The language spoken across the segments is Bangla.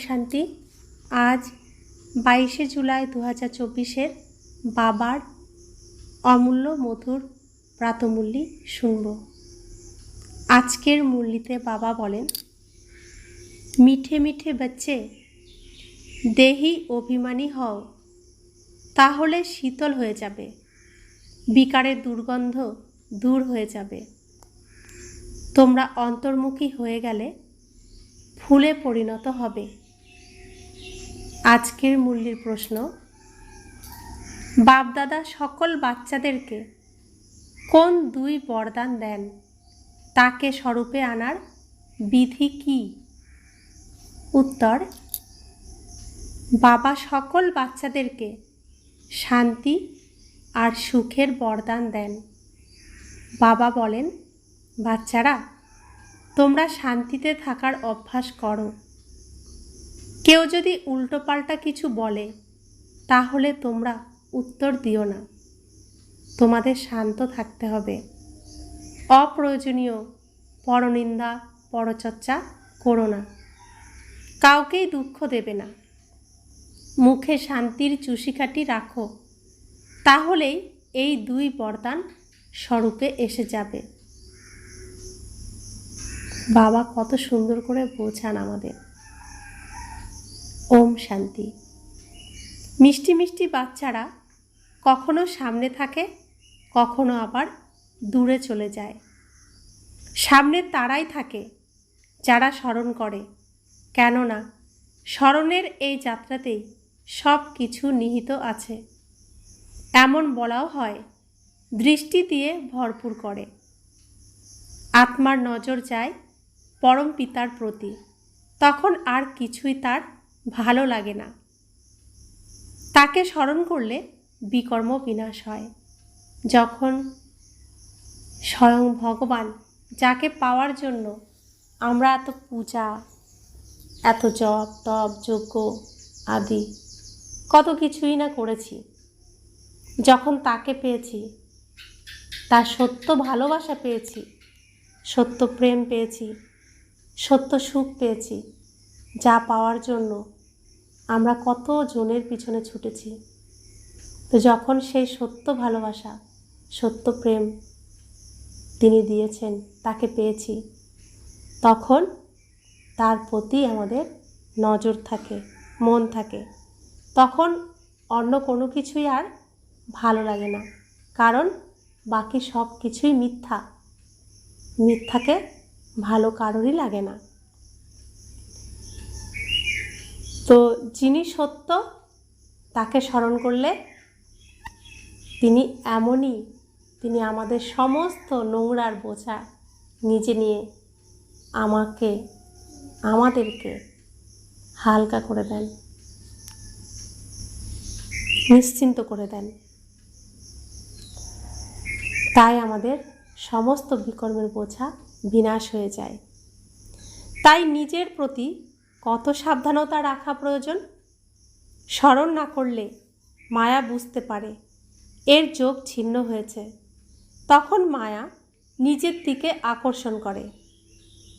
শান্তি। আজ 22শে জুলাই 2024 বাবার অমূল্য মধুর প্রাতমূল্যি শুনব। আজকের মুরলিতে বাবা বলেন, মিঠে মিঠে বাচ্চে দেহি অভিমানী হও, তাহলে শীতল হয়ে যাবে, বিকারের দুর্গন্ধ দূর হয়ে যাবে। তোমরা অন্তর্মুখী হয়ে গেলে ফুলে পরিণত হবে। আজকের মুরলির প্রশ্ন, বাপদাদা সকল বাচ্চাদেরকে কোন দুই বরদান দেন, তাকে স্বরূপে আনার বিধি কি? উত্তর, বাবা সকল বাচ্চাদেরকে শান্তি আর সুখের বরদান দেন। বাবা বলেন, বাচ্চারা তোমরা শান্তিতে থাকার অভ্যাস করো। কেউ যদি উল্টোপাল্টা কিছু বলে তাহলে তোমরা উত্তর দিও না, তোমাদের শান্ত থাকতে হবে। অপ্রয়োজনীয় পরনিন্দা পরচর্চা করো না, কাউকেই দুঃখ দেবে না। মুখে শান্তির চুষিকাঠি রাখো, তাহলেই এই দুই বরদান স্বরূপে এসে যাবে। বাবা কত সুন্দর করে বোঝান আমাদের। ওম শান্তি। মিষ্টি মিষ্টি বাচ্চারা কখনো সামনে থাকে, কখনো আবার দূরে চলে যায়। সামনে তারাই থাকে যারা স্মরণ করে, কেননা স্মরণের এই যাত্রাতেই সব কিছু নিহিত আছে। এমন বলাও হয়, দৃষ্টি দিয়ে ভরপুর করে। আত্মার নজর যায় পরম পিতার প্রতি, তখন আর কিছুই তার ভালো লাগে না। তাকে স্মরণ করলে বিকর্ম বিনাশ হয়। যখন স্বয়ং ভগবান, যাকে পাওয়ার জন্য আমরা এত পূজা, এত জপ তপ যজ্ঞ আদি কত কিছুই না করেছি, যখন তাকে পেয়েছি, তার সত্য ভালোবাসা পেয়েছি, সত্য প্রেম পেয়েছি, সত্য সুখ পেয়েছি, যা পাওয়ার জন্য আমরা কত জনের পিছনে ছুটেছি। তো যখন সেই সত্য ভালোবাসা, সত্য প্রেম তিনি দিয়েছেন, তাকে পেয়েছি, তখন তার প্রতি আমাদের নজর থাকে, মন থাকে। তখন অন্য কোনো কিছুই আর ভালো লাগে না, কারণ বাকি সব কিছুই মিথ্যা। মিথ্যাকে ভালো কারোরই লাগে না। তো যিনি সত্য, তাকে স্মরণ করলে তিনি এমনই, তিনি আমাদের সমস্ত নোংরার বোঝা নিজে নিয়ে আমাদেরকে হালকা করে দেন, নিশ্চিন্ত করে দেন। তাই আমাদের সমস্ত বিকর্মের বোঝা বিনাশ হয়ে যায়। তাই নিজের প্রতি কত সাবধানতা রাখা প্রয়োজন। স্মরণ না করলে মায়া বুঝতে পারে এর যোগ ছিন্ন হয়েছে, তখন মায়া নিজের দিকে আকর্ষণ করে,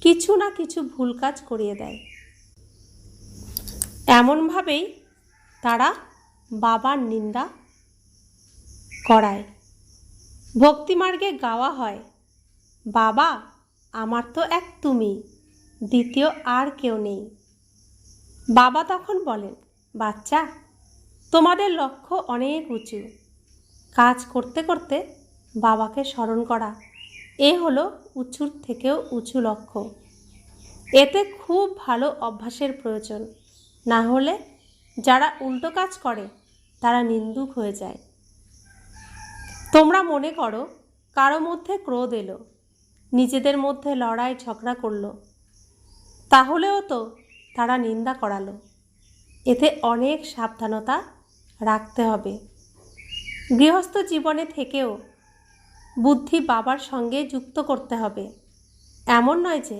কিছু না কিছু ভুল কাজ করিয়ে দেয়। এমনভাবেই তারা বাবার নিন্দা করায়। ভক্তিমার্গে গাওয়া হয়, বাবা আমার তো এক তুমি, দ্বিতীয় আর কেউ নেই। বাবা তখন বলেন, বাচ্চা তোমাদের লক্ষ্য অনেক উঁচু, কাজ করতে করতে বাবাকে স্মরণ করা, এ হলো উঁচুর থেকেও উঁচু লক্ষ্য। এতে খুব ভালো অভ্যাসের প্রয়োজন, না হলে যারা উল্টো কাজ করে তারা নিন্দুক হয়ে যায়। তোমরা মনে করো কারো মধ্যে ক্রোধ এলো, নিজেদের মধ্যে লড়াই ঝগড়া করলো, তাহলেও তো তারা নিন্দা করালো। এতে অনেক সাবধানতা রাখতে হবে। গৃহস্থ জীবনে থেকেও বুদ্ধি বাবার সঙ্গে যুক্ত করতে হবে। এমন নয় যে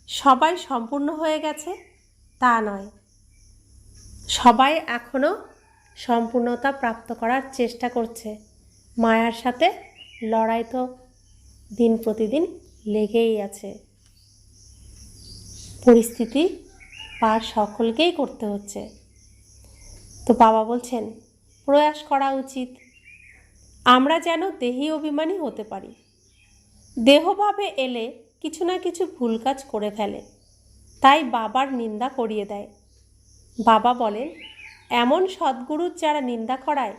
সবাই সম্পূর্ণ হয়ে গেছে, তা নয়। সবাই এখনও সম্পূর্ণতা প্রাপ্ত করার চেষ্টা করছে। মায়ার সাথে লড়াই তো দিন প্রতিদিন লেগেই আছে। পরিস্থিতি পার সকলকেই করতে হচ্ছে। তো বাবা বলছেন প্রয়াস করা উচিত। আমরা যেন দেহি অভিমানী হতে পারি। দেহভাবে এলে কিছু না কিছু ভুল কাজ করে ফেলে, তাই বাবার নিন্দা করিয়ে দেয়। বাবা বলেন এমন সদ্গুরুর যারা নিন্দা করায়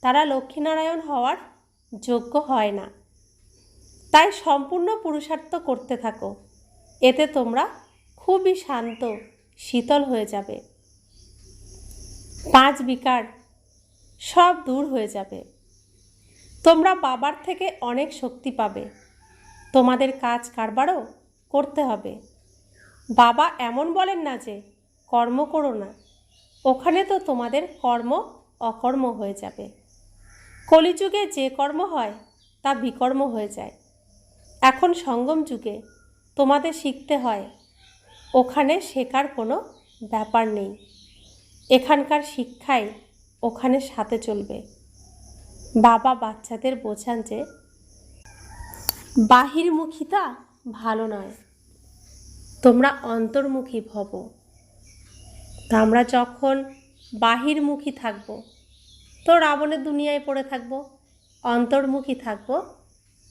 তারা লক্ষ্মীনারায়ণ হওয়ার যোগ্য হয় না। তাই সম্পূর্ণ পুরুষার্থ করতে থাকো, এতে তোমরা খুবই শান্ত শীতল হয়ে যাবে। 5 বিকার সব দূর হয়ে যাবে। তোমরা বাবার থেকে অনেক শক্তি পাবে। তোমাদের কাজ কারবারও করতে হবে। বাবা এমন বলেন না যে কর্ম করো না, ওখানে তো তোমাদের কর্ম অকর্ম হয়ে যাবে। কলিযুগে যে কর্ম হয় তা বিকর্ম হয়ে যায়। এখন সঙ্গম যুগে তোমাদের শিখতে হয়, ওখানে শেখার কোনো ব্যাপার নেই। এখানকার শিক্ষাই ওখানে সাথে চলবে। বাবা বাচ্চাদের বোঝান যে বাহির্মুখিতা ভালো নয়, তোমরা অন্তর্মুখী ভব। তা আমরা যখন বাহির্মুখী থাকব তো রাবণের দুনিয়ায় পড়ে থাকব, অন্তর্মুখী থাকব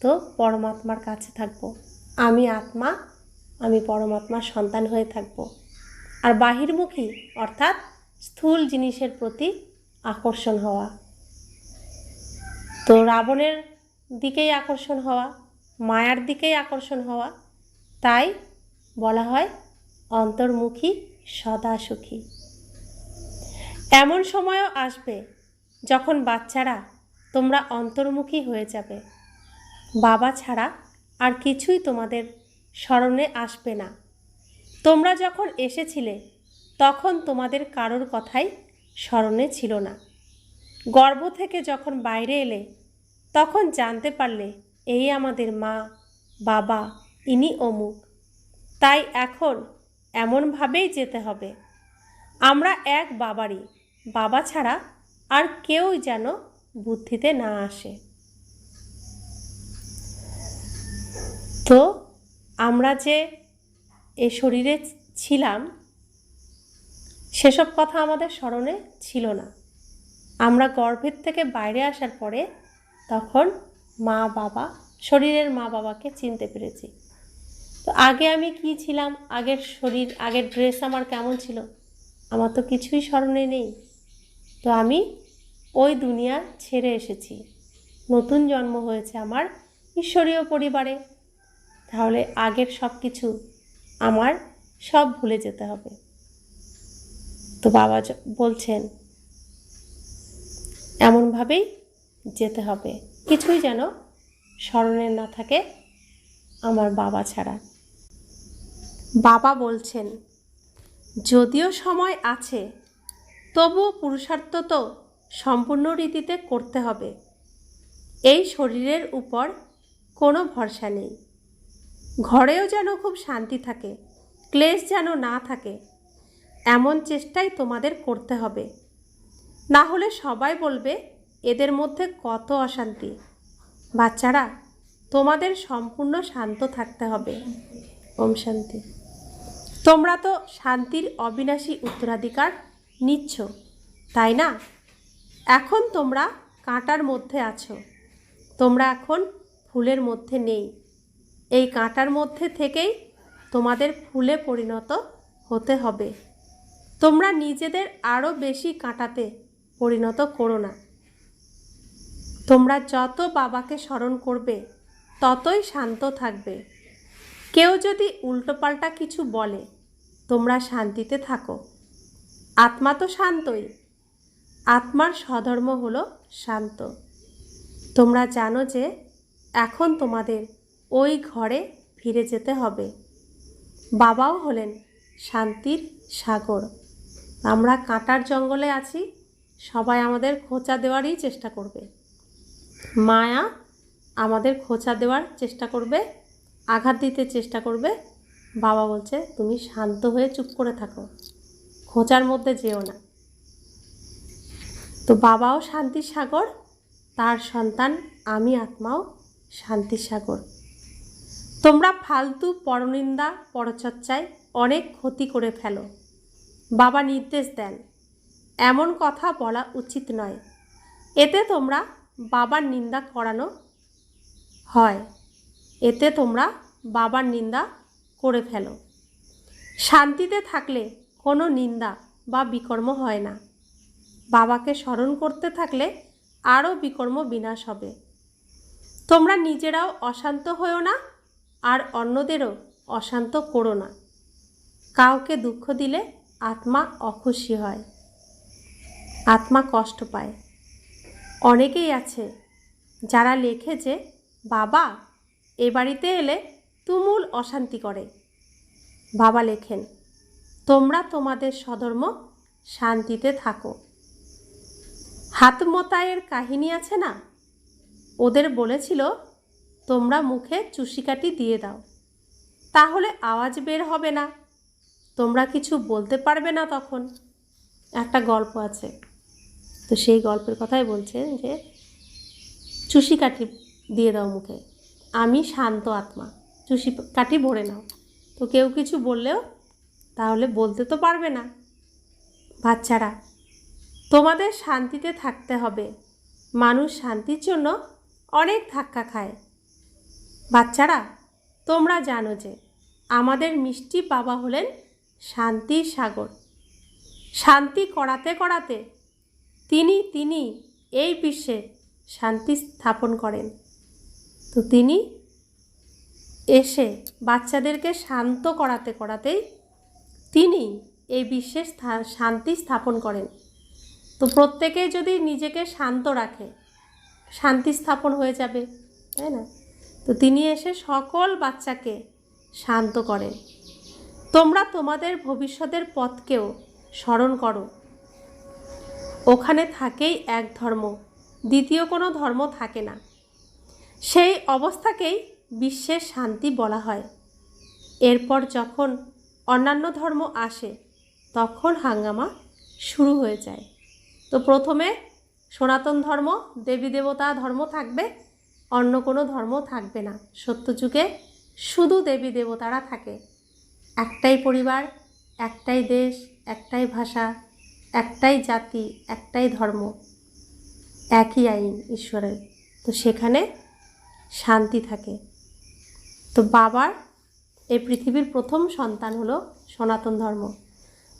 তো পরমাত্মার কাছে থাকব। আমি আত্মা, আমি পরমাত্মার সন্তান হয়ে থাকব। আর বাহির্মুখী অর্থাৎ স্থূল জিনিসের প্রতি আকর্ষণ হওয়া, তো রাবণের দিকেই আকর্ষণ হওয়া, মায়ার দিকেই আকর্ষণ হওয়া। তাই বলা হয় অন্তর্মুখী সদা সুখী। এমন সময়ও আসবে যখন বাচ্চারা তোমরা অন্তর্মুখী হয়ে যাবে। বাবা ছাড়া আর কিছুই তোমাদের স্মরণে আসবে না। তোমরা যখন এসেছিলে তখন তোমাদের কারোর কথাই স্মরণে ছিল না। গর্ভ থেকে যখন বাইরে এলে তখন জানতে পারলে এই আমাদের মা, বাবা, ইনি অমুক। তাই এখন এমনভাবেই যেতে হবে আমরা এক বাবারই, বাবা ছাড়া আর কেউ যেন বুদ্ধিতে না আসে। তো আমরা যে এ শরীরে ছিলাম সেসব কথা আমাদের স্মরণে ছিল না। আমরা গর্ভের থেকে বাইরে আসার পরে তখন মা বাবা, শরীরের মা বাবাকে চিনতে পেরেছি। তো আগে আমি কি ছিলাম, আগের শরীর, আগের ড্রেস আমার কেমন ছিল, আমার তো কিছুই স্মরণে নেই। তো আমি ওই দুনিয়া ছেড়ে এসেছি, নতুন জন্ম হয়েছে আমার ঈশ্বরীয় পরিবারে। তাহলে আগের সব কিছু আমার সব ভুলে যেতে হবে। তো বাবা বলছেন এমনভাবেই যেতে হবে, কিছুই যেন স্মরণে না থাকে আমার বাবা ছাড়া। বাবা বলছেন যদিও সময় আছে তবুও পুরুষার্থ তো সম্পূর্ণ রীতিতে করতে হবে। এই শরীরের উপর কোনো ভরসা নেই। ঘরেও যেন খুব শান্তি থাকে, ক্লেশ যেন না থাকে, এমন চেষ্টাই তোমাদের করতে হবে। না হলে সবাই বলবে এদের মধ্যে কত অশান্তি। বাচ্চারা তোমাদের সম্পূর্ণ শান্ত থাকতে হবে। ওম শান্তি। তোমরা তো শান্তির অবিনাশী উত্তরাধিকার নিচ্ছ, তাই না? এখন তোমরা কাঁটার মধ্যে আছো, তোমরা এখন ফুলের মধ্যে নেই। এই কাঁটার মধ্যে থেকেই তোমাদের ফুলে পরিণত হতে হবে। তোমরা নিজেদের আরও বেশি কাঁটাতে পরিণত করো না। তোমরা যত বাবাকে স্মরণ করবে ততই শান্ত থাকবে। কেউ যদি উল্টোপাল্টা কিছু বলে তোমরা শান্তিতে থাকো। আত্মা তো শান্তই, আত্মার স্বধর্ম হলো শান্ত। তোমরা জানো যে এখন তোমাদের ওই ঘরে ফিরে যেতে হবে। বাবাও হলেন শান্তির সাগর। আমরা কাঁটার জঙ্গলে আছি, সবাই আমাদের খোঁচা দেওয়ারই চেষ্টা করবে। মায়া আমাদের খোঁচা দেওয়ার চেষ্টা করবে, আঘাত দিতে চেষ্টা করবে। বাবা বলছে তুমি শান্ত হয়ে চুপ করে থাকো, খোঁচার মধ্যে যেও না। তো বাবাও শান্তির সাগর, তার সন্তান আমি আত্মাও শান্তির সাগর। তোমরা ফালতু পরনিন্দা পরচর্চায় অনেক ক্ষতি করে ফেলো। বাবা নির্দেশ দেন, এমন কথা বলা উচিত নয়। এতে তোমরা বাবার নিন্দা করানো হয়, এতে তোমরা বাবার নিন্দা করে ফেলো। শান্তিতে থাকলে কোনো নিন্দা বা বিকর্ম হয় না। বাবাকে স্মরণ করতে থাকলে আরও বিকর্ম বিনাশ হবে। তোমরা নিজেরাও অশান্ত হও না, আর অন্যদেরও অশান্ত করো না। কাউকে দুঃখ দিলে আত্মা অখুশি হয়, আত্মা কষ্ট পায়। অনেকেই আছে যারা লেখে যে বাবা এ বাড়িতে এলে তুমুল অশান্তি করে। বাবা লেখেন, তোমরা তোমাদের স্বধর্ম শান্তিতে থাকো। হাতমতায়ের কাহিনী আছে না, ওদের বলেছিল তোমরা মুখে চুষিকাঠি দিয়ে দাও, তাহলে আওয়াজ বের হবে না, তোমরা কিছু বলতে পারবে না। তখন একটা গল্প আছে, তো সেই গল্পের কথাই বলছেন যে চুষিকাঠি দিয়ে দাও মুখে, আমি শান্ত আত্মা, চুষিকাঠি ভরে নাও। তো কেউ কিছু বললেও তাহলে বলতে তো পারবে না। বাচ্চারা, তোমাদের শান্তিতে থাকতে হবে। মানুষ শান্তির জন্য অনেক ধাক্কা খায়। বাচ্চারা, তোমরা জানো যে আমাদের মিষ্টি বাবা হলেন শান্তির সাগর। শান্তি করাতে করাতে তিনি এই বিশ্বে শান্তি স্থাপন করেন। তো তিনি এসে বাচ্চাদেরকে শান্ত করাতে করাতেই তিনি এই বিশ্বে শান্তি স্থাপন করেন। তো প্রত্যেকেই যদি নিজেকে শান্ত রাখে, শান্তি স্থাপন হয়ে যাবে, তাই না? তো তিনি এসে সকল বাচ্চাকে শান্ত করেন। তোমরা তোমাদের ভবিষ্যতের পথকেও স্মরণ করো। ওখানে থাকেই এক ধর্ম, দ্বিতীয় কোনো ধর্ম থাকে না। সেই অবস্থাকেই বিশ্বের শান্তি বলা হয়। এরপর যখন অন্যান্য ধর্ম আসে তখন হাঙ্গামা শুরু হয়ে যায়। তো প্রথমে সনাতন ধর্ম, দেবী দেবতা ধর্ম থাকবে, অন্য কোনো ধর্ম থাকবে না। সত্যযুগে শুধু দেবী দেবতারা থাকে। একটাই পরিবার, একটাই দেশ, একটাই ভাষা, একটাই জাতি, একটাই ধর্ম, একই আইন ঈশ্বরের। তো সেখানে শান্তি থাকে। তো বাবার এই পৃথিবীর প্রথম সন্তান হলো সনাতন ধর্ম।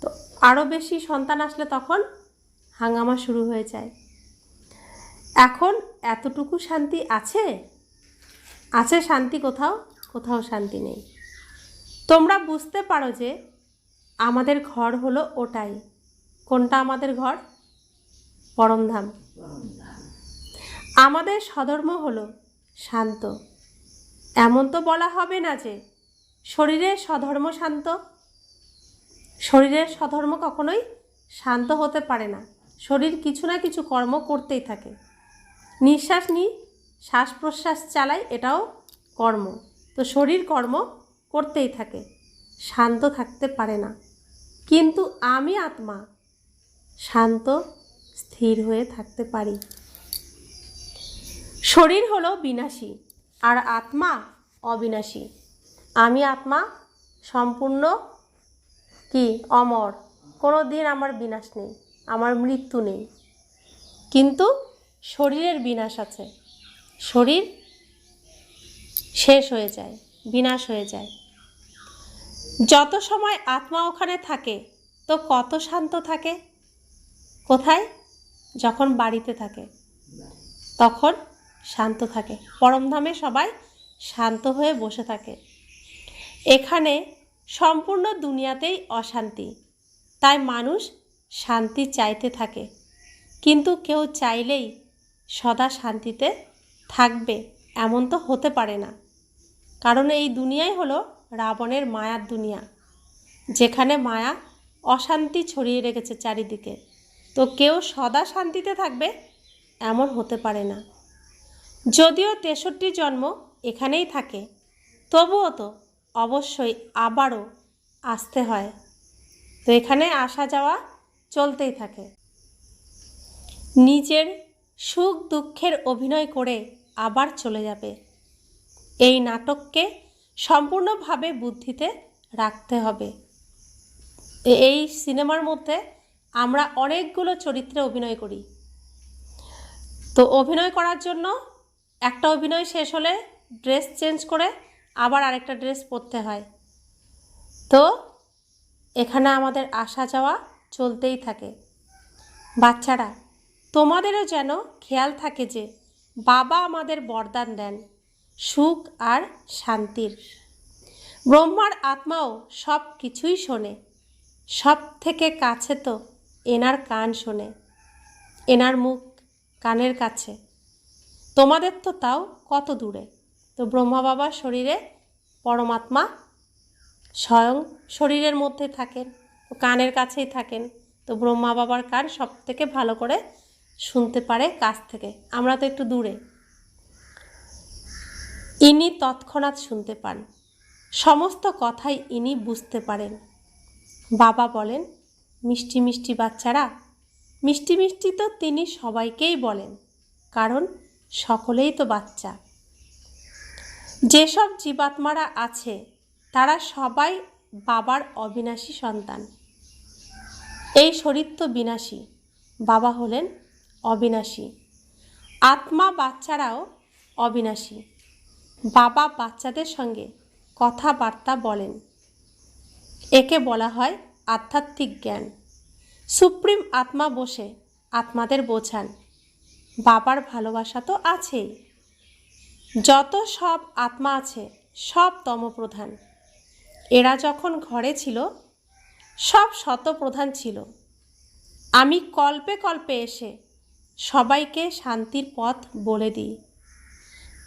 তো আরও বেশি সন্তান আসলে তখন হাঙ্গামা শুরু হয়ে যায়। এখন এতটুকু শান্তি আছে? আছে শান্তি কোথাও? কোথাও শান্তি নেই। তোমরা বুঝতে পারো যে আমাদের ঘর হলো ওটাই। কোনটা আমাদের ঘর? পরমধাম। আমাদের স্বধর্ম হলো শান্ত। এমন তো বলা হবে না যে শরীরের স্বধর্ম শান্ত। শরীরের স্বধর্ম কখনোই শান্ত হতে পারে না। শরীর কিছু না কিছু কর্ম করতেই থাকে। নিঃশ্বাস নিই, শ্বাস প্রশ্বাস চালাই, এটাও কর্ম। তো শরীর কর্ম করতেই থাকে, শান্ত থাকতে পারে না। কিন্তু আমি আত্মা শান্ত স্থির হয়ে থাকতে পারি। শরীর হলো বিনাশী আর আত্মা অবিনাশী। আমি আত্মা সম্পূর্ণ কি অমর, কোনো দিন আমার বিনাশ নেই, আমার মৃত্যু নেই। কিন্তু শরীরের বিনাশ আছে, শরীর শেষ হয়ে যায়, বিনাশ হয়ে যায়। যত সময় আত্মা ওখানে থাকে তো কত শান্ত থাকে। কোথায়? যখন বাড়িতে থাকে তখন শান্ত থাকে। পরমধামে সবাই শান্ত হয়ে বসে থাকে। এখানে সম্পূর্ণ দুনিয়াতেই অশান্তি, তাই মানুষ শান্তি চাইতে থাকে। কিন্তু কেউ চাইলেই সদা শান্তিতে থাকবে এমন তো হতে পারে না। কারণ এই দুনিয়াই হলো রাবণের মায়ার দুনিয়া, যেখানে মায়া অশান্তি ছড়িয়ে রেখেছে চারিদিকে। তো কেউ সদা শান্তিতে থাকবে এমন হতে পারে না। যদিও 63 জন্ম এখানেই থাকে, তবুও তো অবশ্যই আবারও আসতে হয়। তো এখানে আসা যাওয়া চলতেই থাকে। নিজের সুখ দুঃখের অভিনয় করে আবার চলে যাবে। এই নাটককে সম্পূর্ণভাবে বুদ্ধিতে রাখতে হবে। এই সিনেমার মধ্যে আমরা অনেকগুলো চরিত্রে অভিনয় করি। তো অভিনয় করার জন্য একটা অভিনয় শেষ হলে ড্রেস চেঞ্জ করে আবার আরেকটা ড্রেস পরতে হয়। তো এখানে আমাদের আসা যাওয়া চলতেই থাকে। বাচ্চারা, তোমাদেরও যেন খেয়াল থাকে যে বাবা আমাদের বরদান দেন সুখ আর শান্তির। ব্রহ্মার আত্মাও সব কিছুই শোনে, সব থেকে কাছে তো এনার কান শোনে, এনার মুখ কানের কাছে, তোমাদের তো তাও কত দূরে। তো ব্রহ্মা বাবার শরীরে পরমাত্মা স্বয়ং শরীরের মধ্যে থাকেন, তো কানের কাছেই থাকেন। তো ব্রহ্মা বাবার কান সব থেকে ভালো করে শুনতে পারে কাছ থেকে, আমরা তো একটু দূরে। ইনি তৎক্ষণাৎ শুনতে পান, সমস্ত কথাই ইনি বুঝতে পারেন। বাবা বলেন, মিষ্টি মিষ্টি বাচ্চারা। মিষ্টি মিষ্টি তো তিনি সবাইকেই বলেন, কারণ সকলেই তো বাচ্চা। যেসব জীবাত্মারা আছে তারা সবাই বাবার অবিনাশী সন্তান। এই শরীর তো বিনাশী, বাবা হলেন অবিনাশী। আত্মা বাচ্চারাও অবিনাশী। বাবা বাচ্চাদের সঙ্গে কথাবার্তা বলেন, একে বলা হয় আধ্যাত্মিক জ্ঞান। সুপ্রিম আত্মা বসে আত্মাদের বোঝান, বাবার ভালোবাসা তো আছেই। যত সব আত্মা আছে সব তমপ্রধান। এরা যখন ঘরে ছিল সব শতপ্রধান ছিল। আমি কল্পে কল্পে এসে সবাইকে শান্তির পথ বলে দিই।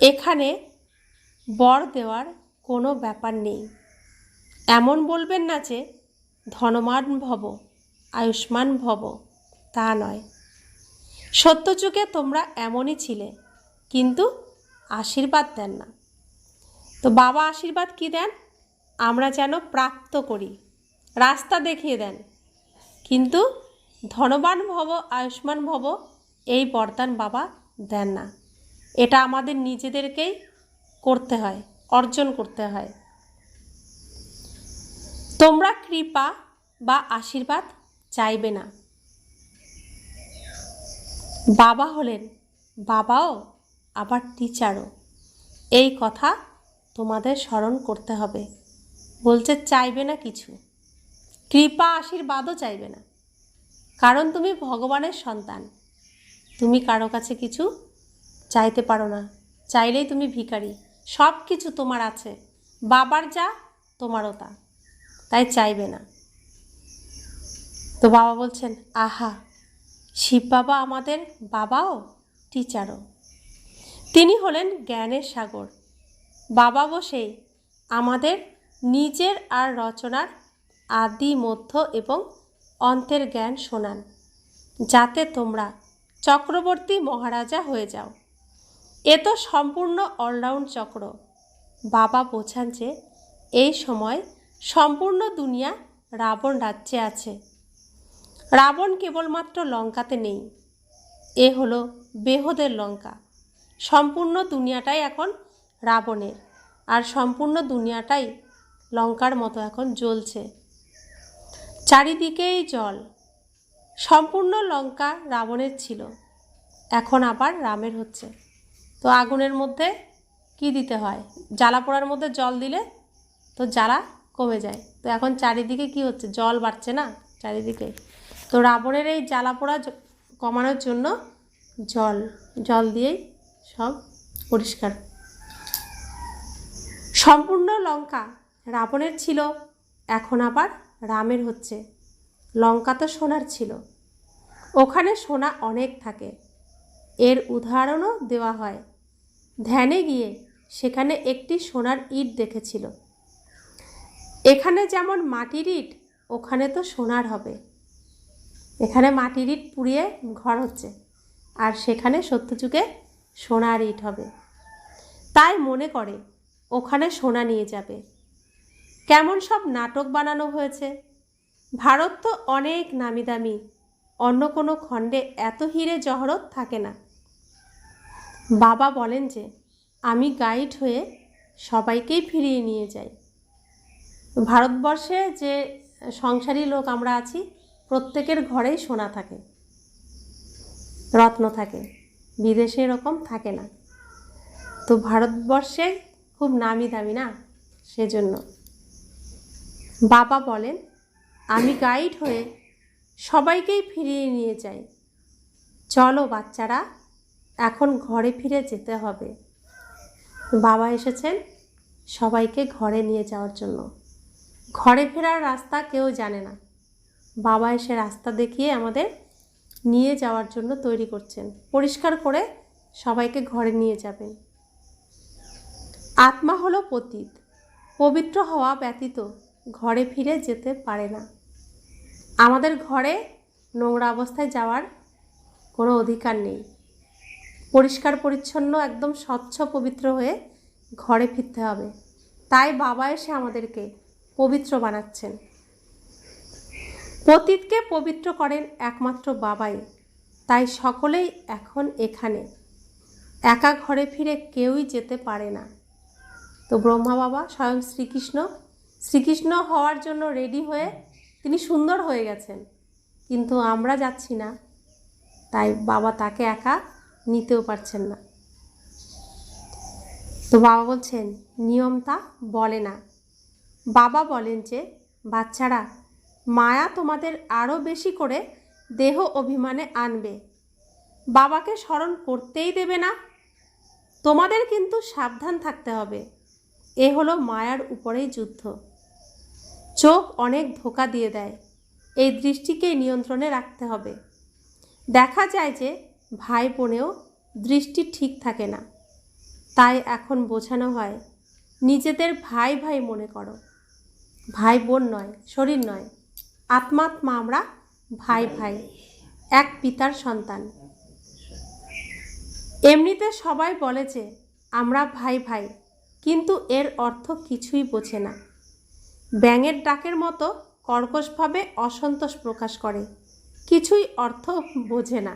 এখানে বর দেওয়ার কোনো ব্যাপার নেই। এমন বলবেন না যে ধনবান ভব, আয়ুষ্মান ভব, তা নয়। সত্যযুগে তোমরা এমনই ছিলে, কিন্তু আশীর্বাদ দেন না। তো বাবা আশীর্বাদ কি দেন? আমরা যেন প্রাপ্ত করি, রাস্তা দেখিয়ে দেন। কিন্তু ধনবান ভব, আয়ুষ্মান ভব এই বরদান বাবা দেন না। এটা আমাদের নিজেদেরকেই করতে হয়, অর্জন করতে হয়। তোমরা কৃপা বা আশীর্বাদ চাইবে না। বাবা হলেন বাবাও আবার টিচারও, এই কথা তোমাদের স্মরণ করতে হবে। বলছে চাইবে না কিছু, কৃপা আশীর্বাদও চাইবে না, কারণ তুমি ভগবানের সন্তান। তুমি কারো কাছে কিছু চাইতে পারো না, চাইলেই তুমি ভিখারি। সব কিছু তোমার আছে, বাবার যা তোমারও তা, তাই চাইবে না। তো বাবা বলছেন, আহা, শিব বাবা আমাদের বাবাও টিচারও। তিনি হলেন জ্ঞানের সাগর। বাবা বসেই আমাদের নিজের আর রচনার আদি মধ্য এবং অন্তের জ্ঞান শোনান, যাতে তোমরা চক্রবর্তী মহারাজা হয়ে যাও। এ তো সম্পূর্ণ অলরাউন্ড চক্র। বাবা বোঝান যে এই সময় সম্পূর্ণ দুনিয়া রাবণ রাজ্যে আছে। রাবণ কেবলমাত্র লঙ্কাতে নেই, এ হলো বেহদের লঙ্কা। সম্পূর্ণ দুনিয়াটাই এখন রাবণের, আর সম্পূর্ণ দুনিয়াটাই লঙ্কার মতো এখন জ্বলছে, চারিদিকেই জল। সম্পূর্ণ লঙ্কা রাবণের ছিল, এখন আবার রামের হচ্ছে। তো আগুনের মধ্যে কি দিতে হয়? জ্বালা পোড়ার মধ্যে জল দিলে তো জ্বালা কমে যায়। তো এখন চারিদিকে কি হচ্ছে? জল বাড়ছে না চারিদিকে। তো রাবণের এই জ্বালা পোড়া কমানোর জন্য জল দিয়েই সব পরিষ্কার। সম্পূর্ণ লঙ্কা রাবণের ছিল, এখন আবার রামের হচ্ছে। লঙ্কা তো সোনার ছিল, ওখানে সোনা অনেক থাকে। এর উদাহরণও দেওয়া হয়। ধ্যানে গিয়ে সেখানে একটি সোনার ইট দেখেছিল। এখানে যেমন মাটির ইট, ওখানে তো সোনার হবে। এখানে মাটির ইট পুড়িয়ে ঘর হচ্ছে, আর সেখানে সত্যযুগে সোনার ইট হবে। তাই মনে করে ওখানে সোনা নিয়ে যাবে। কেমন সব নাটক বানানো হয়েছে। ভারত তো অনেক নামি দামি, অন্য কোনো খণ্ডে এত হীরে জহরত থাকে না। বাবা বলেন যে আমি গাইড হয়ে সবাইকেই ফিরিয়ে নিয়ে যাই। ভারতবর্ষে যে সংসারী লোক আমরা আছি, প্রত্যেকের ঘরেই সোনা থাকে, রত্ন থাকে। বিদেশে এরকম থাকে না। তো ভারতবর্ষে খুব নামি দামি না, সেজন্য বাবা বলেন আমি গাইড হয়ে সবাইকেই ফিরিয়ে নিয়ে যাই। চলো বাচ্চারা, এখন ঘরে ফিরে যেতে হবে। বাবা এসেছেন সবাইকে ঘরে নিয়ে যাওয়ার জন্য। ঘরে ফেরার রাস্তা কেউ জানে না, বাবা এসে রাস্তা দেখিয়ে আমাদের নিয়ে যাওয়ার জন্য তৈরি করছেন, পরিষ্কার করে সবাইকে ঘরে নিয়ে যাবেন। আত্মা হলো পতিত, পবিত্র হওয়া ব্যতীত ঘরে ফিরে যেতে পারে না। আমাদের ঘরে নোংরা অবস্থায় যাওয়ার কোনো অধিকার নেই। পরিষ্কার পরিচ্ছন্ন একদম স্বচ্ছ পবিত্র হয়ে ঘরে ফিরতে হবে। তাই বাবা এসে আমাদেরকে পবিত্র বানাচ্ছেন। পতিতকে পবিত্র করেন একমাত্র বাবাই। তাই সকলেই এখন এখানে, একা ঘরে ফিরে কেউই যেতে পারে না। তো ব্রহ্মা বাবা স্বয়ং শ্রীকৃষ্ণ হওয়ার জন্য রেডি হয়ে তিনি সুন্দর হয়ে গেছেন, কিন্তু আমরা যাচ্ছি না, তাই বাবা তাকে একা নিতেও পারছেন না। তো বাবা বলছেন নিয়ম তা বলে না। বাবা বলেন যে বাচ্চারা, মায়া তোমাদের আরও বেশি করে দেহ অভিমানে আনবে, বাবাকে স্মরণ করতেই দেবে না। তোমাদের কিন্তু সাবধান থাকতে হবে। এ হলো মায়ার উপরেই যুদ্ধ। চোখ অনেক ধোঁকা দিয়ে দেয়, এই দৃষ্টিকেই নিয়ন্ত্রণে রাখতে হবে। দেখা যায় যে ভাই বোনেও দৃষ্টি ঠিক থাকে না, তাই এখন বোঝানো হয় নিজেদের ভাই ভাই মনে করো। ভাই বোন নয়, শরীর নয়, আত্মাত্মা আমরা ভাই ভাই, এক পিতার সন্তান। এমনিতে সবাই বলে যে আমরা ভাই ভাই, কিন্তু এর অর্থ কিছুই বোঝে না। ব্যাঙের ডাকের মতো কর্কশভাবে অসন্তোষ প্রকাশ করে, কিছুই অর্থ বোঝে না।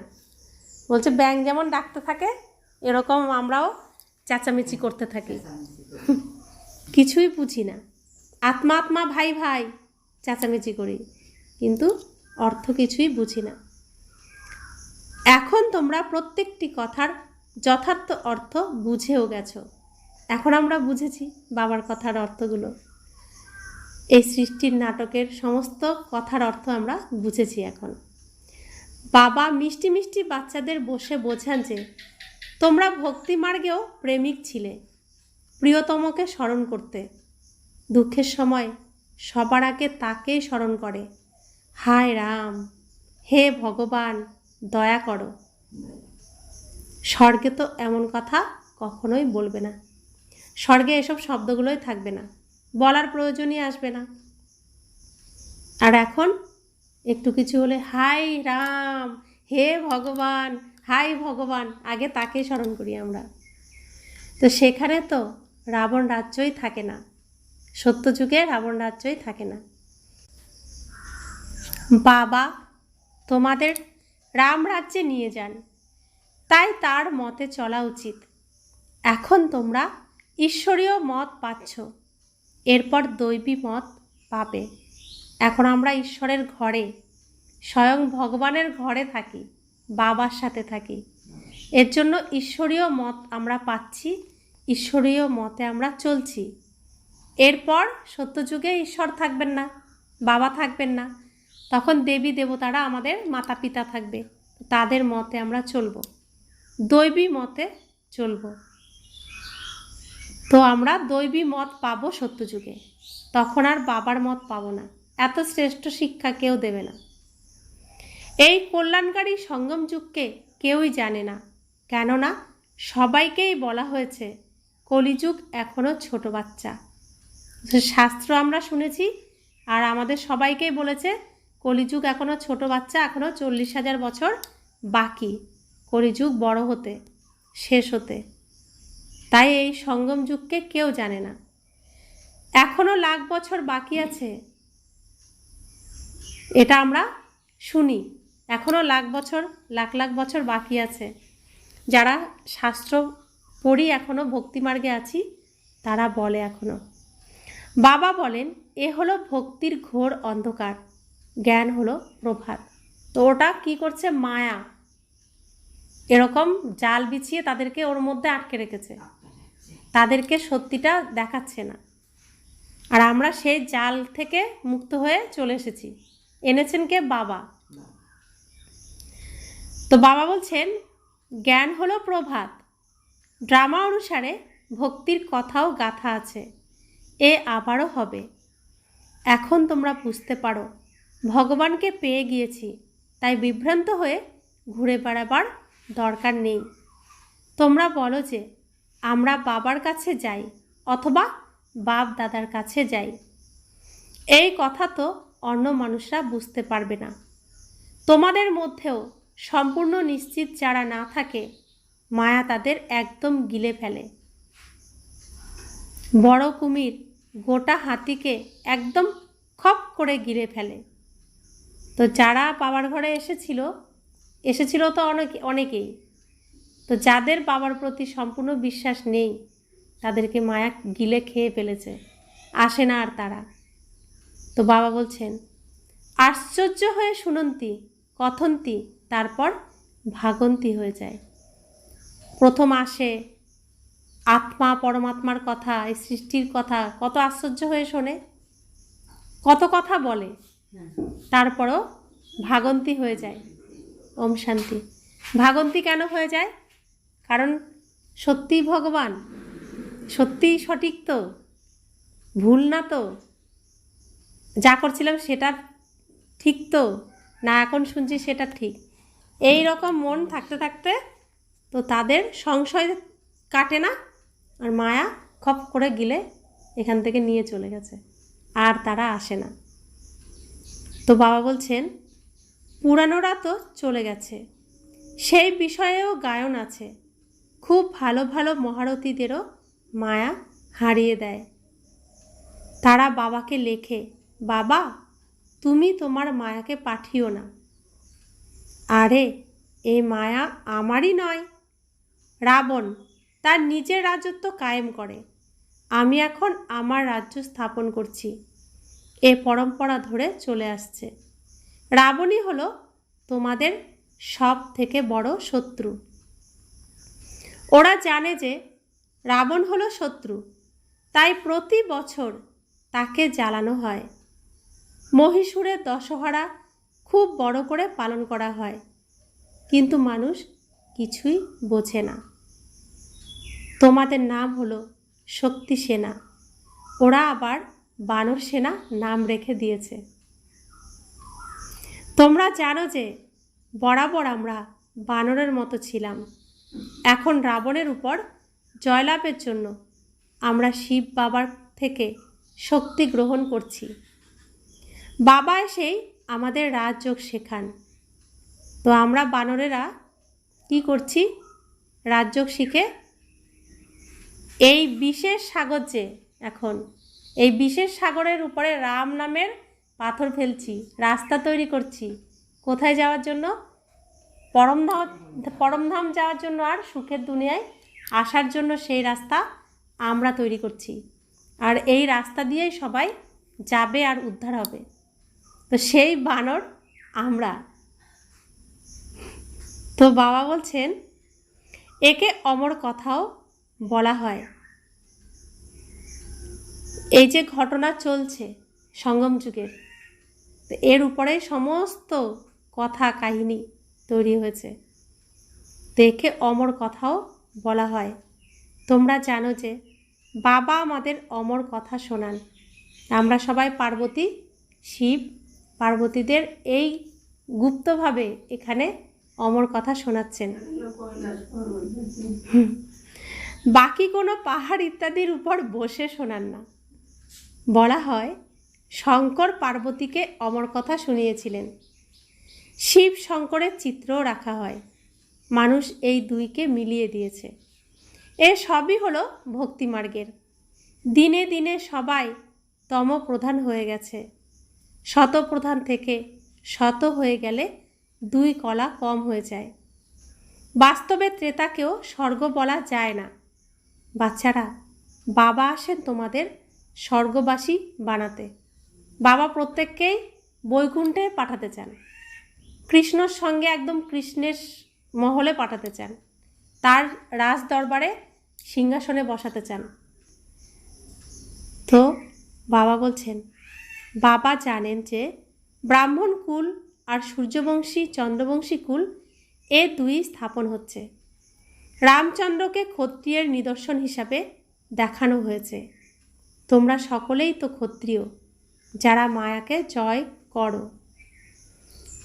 বলছে ব্যাঙ যেমন ডাকতে থাকে এরকম আমরাও চেঁচামেচি করতে থাকি, কিছুই বুঝি না। আত্মা আত্মা ভাই ভাই চেঁচামেচি করি, কিন্তু অর্থ কিছুই বুঝি না। এখন তোমরা প্রত্যেকটি কথার যথার্থ অর্থ বুঝেও গেছো। এখন আমরা বুঝেছি বাবার কথার অর্থগুলো। এই সৃষ্টির নাটকের সমস্ত কথার অর্থ আমরা বুঝেছি এখন। বাবা মিষ্টি মিষ্টি বাচ্চাদের বসে বোঝান যে তোমরা ভক্তি মার্গেও প্রেমিক ছিলে, প্রিয়তমকে স্মরণ করতে। দুঃখের সময় সবার আগে তাকেই স্মরণ করে, হায় রাম, হে ভগবান দয়া করো। স্বর্গে তো এমন কথা কখনোই বলবে না, স্বর্গে এসব শব্দগুলোই থাকবে না, বলার প্রয়োজনই আসবে না। আর এখন একটু কিছু হলে হাই রাম, হে ভগবান, হাই ভগবান, আগে তাকেই স্মরণ করি আমরা। তো সেখানে তো রাবণ রাজ্যই থাকে না, সত্যযুগে রাবণ রাজ্যই থাকে না। বাবা তোমাদের রাম রাজ্যে নিয়ে যান, তাই তার মতে চলা উচিত। এখন তোমরা ঈশ্বরীয় মত পাচ্ছ, এরপর দৈবী মত পাবে। এখন আমরা ঈশ্বরের ঘরে, স্বয়ং ভগবানের ঘরে থাকি, বাবার সাথে থাকি। এর জন্য ঈশ্বরীয় মত আমরা পাচ্ছি, ঈশ্বরীয় মতে আমরা চলছি। এরপর সত্যযুগে ঈশ্বর থাকবেন না, বাবা থাকবেন না, তখন দেবী দেবতারা আমাদের মাতা পিতা থাকবে, তাদের মতে আমরা চলব, দৈবী মতে চলব। তো আমরা দৈবী মত পাবো সত্যযুগে, তখন আর বাবার মত পাবো না। এত শ্রেষ্ঠ শিক্ষা কেউ দেবে না। এই কল্যাণকারী সঙ্গম যুগকে কেউই জানে না, কেননা সবাইকেই বলা হয়েছে কলিযুগ এখনও ছোট বাচ্চা। শাস্ত্র আমরা শুনেছি, আর আমাদের সবাইকেই বলেছে কলিযুগ এখনও ছোট বাচ্চা, এখনও 40,000 বছর বাকি কলিযুগ বড় হতে, শেষ হতে। তাই এই সঙ্গম যুগকে কেউ জানে না। এখনও লাখ বছর বাকি আছে, এটা আমরা শুনি, এখনও লাখ লাখ বছর বাকি আছে। যারা শাস্ত্র পড়ি, এখনও ভক্তিমার্গে আছি, তারা বলে এখনও। বাবা বলেন, এ হলো ভক্তির ঘোর অন্ধকার, জ্ঞান হলো প্রভাত। তো ওটা কি করছে? মায়া এরকম জাল বিছিয়ে তাদেরকে ওর মধ্যে আটকে রেখেছে, তাদেরকে সত্যিটা দেখাচ্ছে না। আর আমরা সেই জাল থেকে মুক্ত হয়ে চলে এসেছি। এনেছেন কে? বাবা। তো বাবা বলছেন, জ্ঞান হলো প্রভাত। ড্রামা অনুসারে ভক্তির কথাও গাথা আছে, এ আবারও হবে। এখন তোমরা বুঝতে পারো ভগবানকে পেয়ে গিয়েছি, তাই বিভ্রান্ত হয়ে ঘুরে বেড়াবার দরকার নেই। তোমরা বলো যে আমরা বাবার কাছে যাই অথবা বাপ দাদার কাছে যাই। এই কথা তো অন্য মানুষরা বুঝতে পারবে না। তোমাদের মধ্যেও সম্পূর্ণ নিশ্চিত যারা না থাকে, মায়া তাদের একদম গিলে ফেলে। বড় কুমির গোটা হাতিকে একদম খপ করে গিলে ফেলে। তো যারা বাবার ঘরে এসেছিল তো অনেকেই। তো যাদের বাবার প্রতি সম্পূর্ণ বিশ্বাস নেই, তাদেরকে মায়া গিলে খেয়ে ফেলেছে, আসে না আর তারা। তো বাবা বলছেন, আশ্চর্য হয়ে শুনন্তি কথন্তি, তারপর ভাগন্তি হয়ে যায়। প্রথম আসে আত্মা পরমাত্মার কথা, এই সৃষ্টির কথা, কত আশ্চর্য হয়ে শোনে, কত কথা বলে, তারপরও ভাগন্তি হয়ে যায়। ওম শান্তি। ভাগন্তি কেন হয়ে যায়? কারণ সত্যিই ভগবান, সত্যিই সঠিক তো, ভুল না তো, যা করছিলাম সেটা ঠিক তো না, এখন শুনছি সেটা ঠিক, এই রকম মন থাকতে থাকতে তো তাদের সংশয় কাটে না, আর মায়া খপ করে গিলে এখান থেকে নিয়ে চলে গেছে, আর তারা আসে না। তো বাবা বলছেন, পুরানোরা তো চলে গেছে, সেই বিষয়েও গায়ন আছে। খুব ভালো ভালো মহারথীদেরও মায়া হারিয়ে দেয়। তারা বাবাকে লেখে, বাবা তুমি তোমার মায়াকে পাঠিও না। আরে এই মায়া আমারই নয়, রাবণ তার নিজের রাজত্ব কায়েম করে, আমি এখন আমার রাজ্য স্থাপন করছি। এ পরম্পরা ধরে চলে আসছে। রাবণই হলো তোমাদের সব থেকে বড় শত্রু। ওরা জানে যে রাবণ হলো শত্রু, তাই প্রতি বছর তাকে জ্বালানো হয়। মহীশূরের দশহরা খুব বড় করে পালন করা হয়, কিন্তু মানুষ কিছুই বোঝে না। তোমাদের নাম হলো শক্তি সেনা, ওরা আবার বানর সেনা নাম রেখে দিয়েছে। তোমরা জানো যে বরাবর আমরা বানরের মতো ছিলাম, এখন রাবণের উপর জয়লাভের জন্য আমরা শিব বাবার থেকে শক্তি গ্রহণ করছি। বাবা এসেই আমাদের রাজযোগ শেখান। তো আমরা বানরেরা কি করছি? রাজযোগ শিখে এই বিশেষ সাগর, যে এখন এই বিশেষ সাগরের উপরে রাম নামের পাথর ফেলছি, রাস্তা তৈরি করছি। কোথায় যাওয়ার জন্য? পরমধাম যাওয়ার জন্য, আর সুখের দুনিয়ায় আসার জন্য সেই রাস্তা আমরা তৈরি করছি। আর এই রাস্তা দিয়েই সবাই যাবে আর উদ্ধার হবে। তো সেই বানর আমরা। তো বাবা বলছেন, একে অমর কথাও বলা হয়। এই যে ঘটনা চলছে সঙ্গম যুগের, এর উপরে সমস্ত কথা কাহিনী তৈরি হয়েছে, দেখে অমর কথাও বলা হয়। তোমরা জানো যে বাবা আমাদের অমর কথা শোনান। আমরা সবাই পার্বতী, শিব পার্বতীদের এই গুপ্তভাবে এখানে অমর কথা শোনাচ্ছেন। বাকি কোনো পাহাড় ইত্যাদির উপর বসে শোনান না। বলা হয় শঙ্কর পার্বতীকে অমর কথা শুনিয়েছিলেন। শিব শঙ্করের চিত্রও রাখা হয়। মানুষ এই দুইকে মিলিয়ে দিয়েছে। এ সবই হলো ভক্তিমার্গের। দিনে দিনে সবাই তমপ্রধান হয়ে গেছে। শতপ্রধান থেকে শত হয়ে গেলে দুই কলা কম হয়ে যায়। বাস্তবে ত্রেতাকেও স্বর্গ বলা যায় না। বাচ্চারা, বাবা আসেন তোমাদের স্বর্গবাসী বানাতে। বাবা প্রত্যেককেই বৈকুণ্ঠে পাঠাতে চান, কৃষ্ণর সঙ্গে একদম কৃষ্ণের মহলে পাঠাতে চান, তার রাজ দরবারে সিংহাসনে বসাতে চান। তো বাবা বলছেন, বাবা জানেন যে ব্রাহ্মণ কুল আর সূর্যবংশী চন্দ্রবংশী কুল এ দুই স্থাপন হচ্ছে। রামচন্দ্রকে ক্ষত্রিয়ের নিদর্শন হিসাবে দেখানো হয়েছে। তোমরা সকলেই তো ক্ষত্রিয়, যারা মায়াকে জয় করো।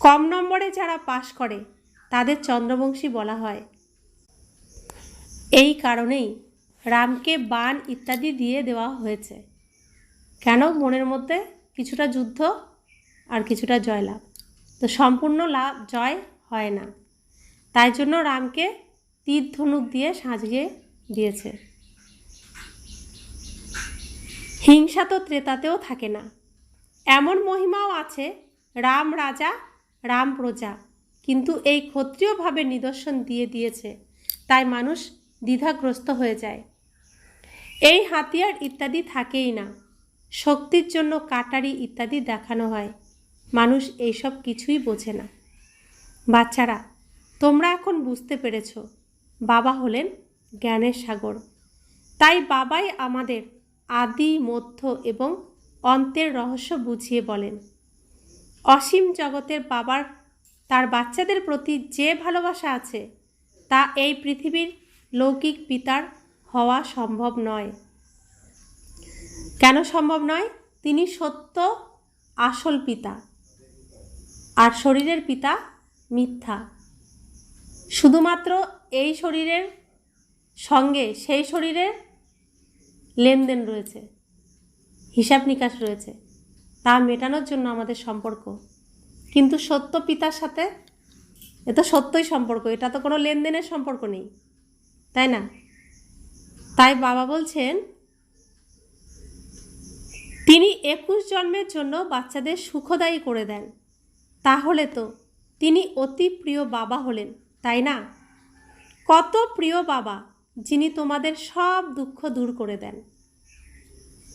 কম নম্বরে যারা পাশ করে তাদের চন্দ্রবংশী বলা হয়। এই কারণেই রামকে বাণ ইত্যাদি দিয়ে দেওয়া হয়েছে। কেন? মনের মধ্যে কিছুটা যুদ্ধ আর কিছুটা জয়লাভ, তো সম্পূর্ণ লাভ জয় হয় না, তাই জন্য রামকে তীর ধনুক দিয়ে সাজিয়ে দিয়েছে। হিংসা তো ত্রেতাতেও থাকে না। এমন মহিমাও আছে, রাম রাজা রাম প্রজা, কিন্তু এই ক্ষত্রিয়ভাবে নিদর্শন দিয়ে দিয়েছে, তাই মানুষ দ্বিধাগ্রস্ত হয়ে যায়। এই হাতিয়ার ইত্যাদি থাকেই না, শক্তির জন্য কাটারি ইত্যাদি দেখানো হয়। মানুষ এইসব কিছুই বোঝে না। বাচ্চারা, তোমরা এখন বুঝতে পেরেছ বাবা হলেন জ্ঞানের সাগর। তাই বাবাই আমাদের আদি মধ্য এবং অন্তের রহস্য বুঝিয়ে বলেন। অসীম জগতের বাবার তার বাচ্চাদের প্রতি যে ভালোবাসা আছে, তা এই পৃথিবীর লৌকিক পিতার হওয়া সম্ভব নয়। কেন সম্ভব নয়? তিনি সত্য আসল পিতা, আর শরীরের পিতা মিথ্যা। শুধুমাত্র এই শরীরের সঙ্গে সেই শরীরের লেনদেন রয়েছে, হিসাব নিকাশ রয়েছে, তা মেটানোর জন্য আমাদের সম্পর্ক। কিন্তু সত্য পিতার সাথে এ তো সত্যই সম্পর্ক, এটা তো কোনো লেনদেনের সম্পর্ক নেই, তাই না? তাই বাবা বলছেন, তিনি 21 জন্মের জন্য বাচ্চাদের সুখদায়ী করে দেন। তাহলে তো তিনি অতি প্রিয় বাবা হলেন, তাই না? কত প্রিয় বাবা, যিনি তোমাদের সব দুঃখ দূর করে দেন।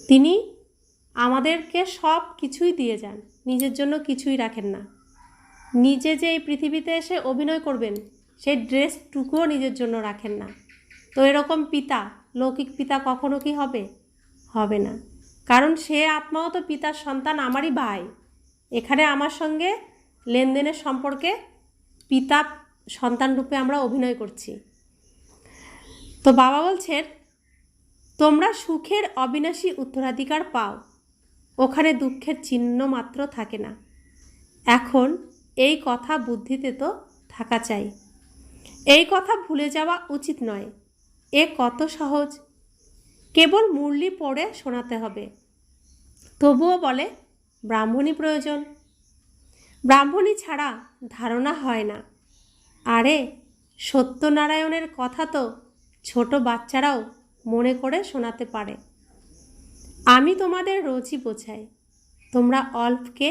তিনি আমাদেরকে সব কিছুই দিয়ে যান, নিজের জন্য কিছুই রাখেন না। নিজে যে এই পৃথিবীতে এসে অভিনয় করবেন, সেই ড্রেসটুকুও নিজের জন্য রাখেন না। তো এরকম পিতা, লৌকিক পিতা কখনো কি হবে? হবে না, কারণ সে আত্মাও তো পিতার সন্তান, আমারই ভাই। এখানে আমার সঙ্গে লেনদেনের সম্পর্কে পিতা সন্তান রূপে আমরা অভিনয় করছি। তো বাবা বলছেন, তোমরা সুখের অবিনাশী উত্তরাধিকার পাও, ওখানে দুঃখের চিহ্ন মাত্র থাকে না। এখন এই কথা বুদ্ধিতে তো থাকা চাই। এই কথা ভুলে যাওয়া উচিত নয়। এ কত সহজ, কেবল মুরলি পড়ে শোনাতে হবে। তবুও বলে ব্রাহ্মণী প্রয়োজন, ব্রাহ্মণী ছাড়া ধারণা হয় না। আরে সত্যনারায়ণের কথা তো ছোট বাচ্চারাও মনে করে শোনাতে পারে। আমি তোমাদের রোজই বোঝাই, তোমরা অল্পকে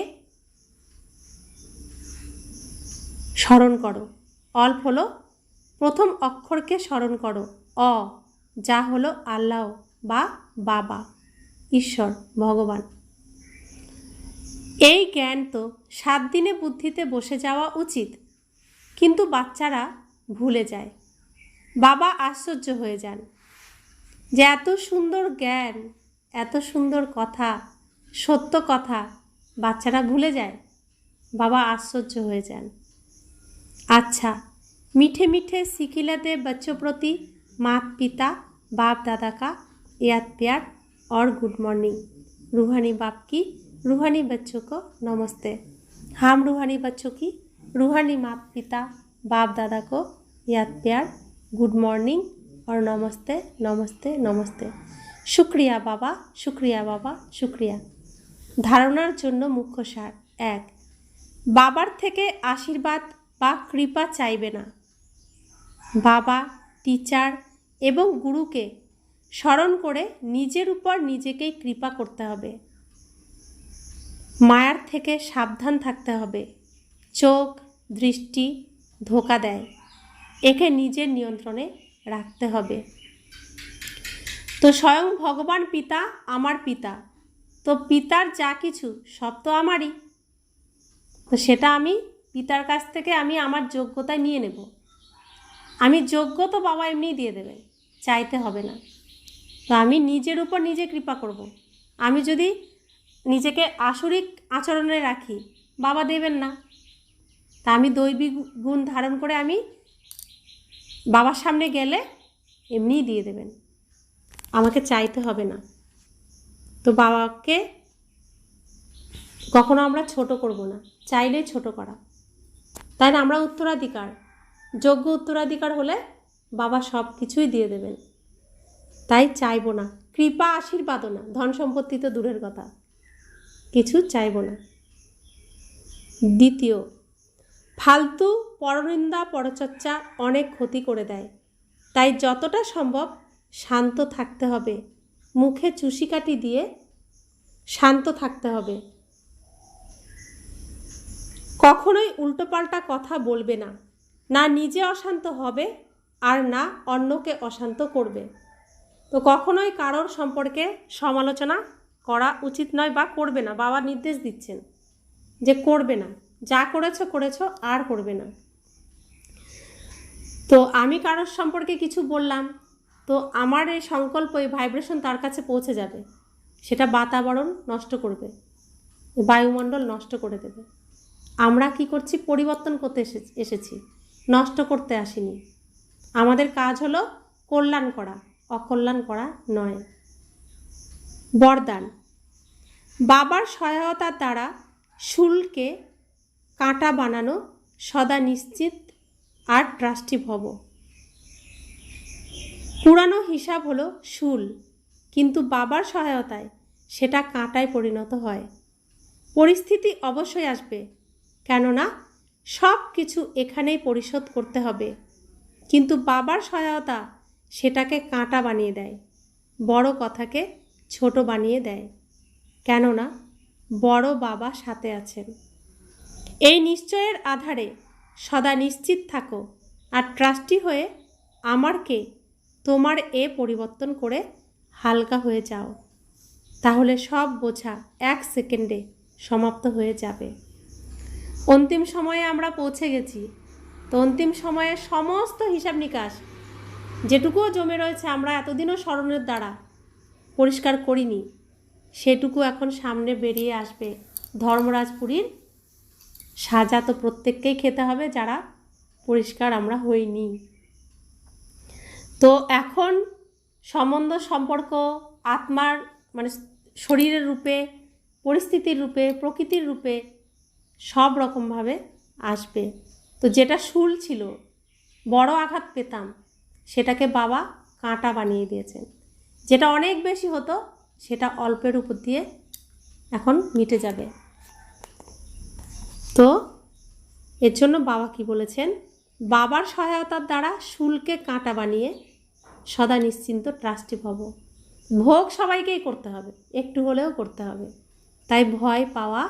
স্মরণ করো। অল্প হলো প্রথম অক্ষরকে স্মরণ করো, অ, যা হলো আল্লাহ বা বাবা, ঈশ্বর, ভগবান। এই জ্ঞান তো 7 দিনে বুদ্ধিতে বসে যাওয়া উচিত, কিন্তু বাচ্চারা ভুলে যায়। বাবা আশ্চর্য হয়ে যান যে এত সুন্দর জ্ঞান, এত সুন্দর কথা, সত্য কথা বাচ্চারা ভুলে যায়। বাবা আশ্চর্য হয়ে যান। अच्छा, मीठे मीठे सिखिला दे बच्चों प्रति मात पिता बाप दादा का याद प्यार और गुड मॉर्निंग। रूहानी बाप की रूहानी बच्चों को नमस्ते। हम रूहानी बच्चों की रूहानी मात पिता बाप दादा को याद प्यार, गुड मॉर्निंग और नमस्ते नमस्ते नमस्ते। शुक्रिया बाबा, शुक्रिया बाबा, शुक्रिया। धारणार जन्य मुख्य सार। 1, बाबार थेके आशीर्वाद বা কৃপা চাইবে না। বাবা, টিচার এবং গুরুকে স্মরণ করে নিজের উপর নিজেকেই কৃপা করতে হবে। মায়ার থেকে সাবধান থাকতে হবে। চোখ, দৃষ্টি ধোঁকা দেয়, একে নিজের নিয়ন্ত্রণে রাখতে হবে। তো স্বয়ং ভগবান পিতা আমার পিতা, তো পিতার যা কিছু সব তো আমারই, তো সেটা আমি পিতার কাছ থেকে আমি আমার যোগ্যতায় নিয়ে নেব। আমি যোগ্য তো বাবা এমনিই দিয়ে দেবেন, চাইতে হবে না। তো আমি নিজের উপর নিজে কৃপা করব। আমি যদি নিজেকে আসরিক আচরণে রাখি, বাবা দেবেন না। তা আমি দৈবিক গুণ ধারণ করে আমি বাবার সামনে গেলে এমনিই দিয়ে দেবেন, আমাকে চাইতে হবে না। তো বাবাকে কখনো আমরা ছোট করব না, চাইলেই ছোট করা, তাই না? আমরা উত্তরাধিকার, যোগ্য উত্তরাধিকার হলে বাবা সব কিছুই দিয়ে দেবেন, তাই চাইব না। কৃপা আশীর্বাদও না, ধন সম্পত্তি তো দূরের কথা, কিছু চাইব না। দ্বিতীয়, ফালতু পরনিন্দা পরচর্চা অনেক ক্ষতি করে দেয়, তাই যতটা সম্ভব শান্ত থাকতে হবে। মুখে চুষিকাঠি দিয়ে শান্ত থাকতে হবে। কখনোই উল্টোপাল্টা কথা বলবে না, না নিজে অশান্ত হবে আর না অন্যকে অশান্ত করবে। তো কখনোই কারোর সম্পর্কে সমালোচনা করা উচিত নয় বা করবে না। বাবা নির্দেশ দিচ্ছেন যে করবে না, যা করেছো করেছো, আর করবে না। তো আমি কারোর সম্পর্কে কিছু বললাম, তো আমার এই সংকল্প, এই ভাইব্রেশন তার কাছে পৌঁছে যাবে, সেটা বাতাবরণ নষ্ট করবে, বায়ুমণ্ডল নষ্ট করে দেবে। আমরা কি করছি? পরিবর্তন করতে এসেছি, নষ্ট করতে আসিনি। আমাদের কাজ হলো কল্যাণ করা, অকল্যাণ করা নয়। বরদান, বাবার সহায়তার দ্বারা শুলকে কাঁটা বানানো সদা নিশ্চিত আর ট্রাস্টি ভব। পুরানো হিসাব হলো শুল, কিন্তু বাবার সহায়তায় সেটা কাঁটায় পরিণত হয়। পরিস্থিতি অবশ্যই আসবে, কেননা সব কিছু এখানেই পরিশোধ করতে হবে, কিন্তু বাবার সহায়তা সেটাকে কাঁটা বানিয়ে দেয়, বড় কথাকে ছোট বানিয়ে দেয়, কেননা বড় বাবা সাথে আছেন। এই নিশ্চয়ের আধারে সদা নিশ্চিত থাকো আর ট্রাস্টি হয়ে আমারকে তোমার এ পরিবর্তন করে হালকা হয়ে যাও, তাহলে সব বোঝা 1 সেকেন্ডে সমাপ্ত হয়ে যাবে। অন্তিম সময়ে আমরা পৌঁছে গেছি। তো অন্তিম সময়ে সমস্ত হিসাব নিকাশ যেটুকুও জমে রয়েছে, আমরা এতদিনও স্মরণের দ্বারা পরিষ্কার করিনি, সেটুকু এখন সামনে বেরিয়ে আসবে। ধর্মরাজপুরীর সাজা তো প্রত্যেককেই খেতে হবে, যারা পরিষ্কার আমরা হইনি। তো এখন সম্বন্ধ সম্পর্ক আত্মার মানে শরীরের রূপে, পরিস্থিতির রূপে, প্রকৃতির রূপে সব রকমভাবে আসবে। তো যেটা শুল ছিল, বড় আঘাত পেতাম, সেটাকে বাবা কাঁটা বানিয়ে দিয়েছেন। যেটা অনেক বেশি হতো, সেটা অল্পের উপর দিয়ে এখন মিটে যাবে। তো এর জন্য বাবা কি বলেছেন? বাবার সহায়তার দ্বারা শুলকে কাঁটা বানিয়ে সদা নিশ্চিন্ত ট্রাস্টি ভব। ভোগ সবাইকেই করতে হবে, একটু হলেও করতে হবে, তাই ভয় পাওয়া,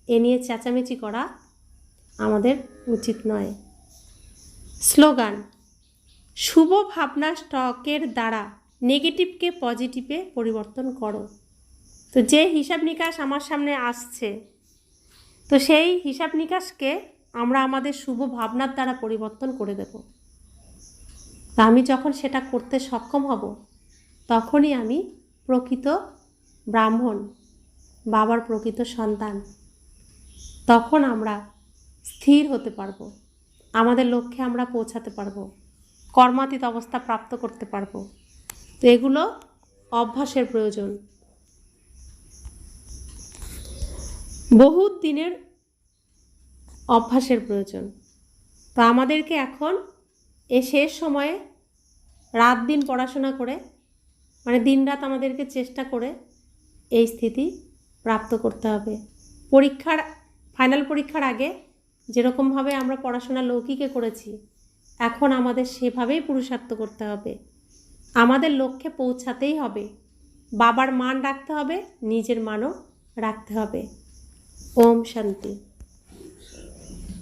এ নিয়ে চেঁচামেচি করা আমাদের উচিত নয়। স্লোগান, শুভ ভাবনা স্টকের দ্বারা নেগেটিভকে পজিটিভে পরিবর্তন করো। তো যে হিসাব নিকাশ আমার সামনে আসছে, তো সেই হিসাব নিকাশকে আমরা আমাদের শুভ ভাবনার দ্বারা পরিবর্তন করে দেব। তা আমি যখন সেটা করতে সক্ষম হব, তখনই আমি প্রকৃত ব্রাহ্মণ, বাবার প্রকৃত সন্তান। তখন আমরা স্থির হতে পারবো, আমাদের লক্ষ্যে আমরা পৌঁছাতে পারবো, কর্মাতীত অবস্থা প্রাপ্ত করতে পারবো। তো এগুলো অভ্যাসের প্রয়োজন, বহুত দিনের অভ্যাসের প্রয়োজন। তো আমাদেরকে এখন এ শেষ সময়ে রাত দিন পড়াশোনা করে, মানে দিনরাত আমাদেরকে চেষ্টা করে এই স্থিতি প্রাপ্ত করতে হবে। পরীক্ষার, ফাইনাল পরীক্ষার আগে যেরকমভাবে আমরা পড়াশোনা লৌকিকে করেছি, এখন আমাদের সেভাবেই পুরুষার্থ করতে হবে। আমাদের লক্ষ্যে পৌঁছাতেই হবে, বাবার মান রাখতে হবে, নিজের মানও রাখতে হবে। ওম শান্তি।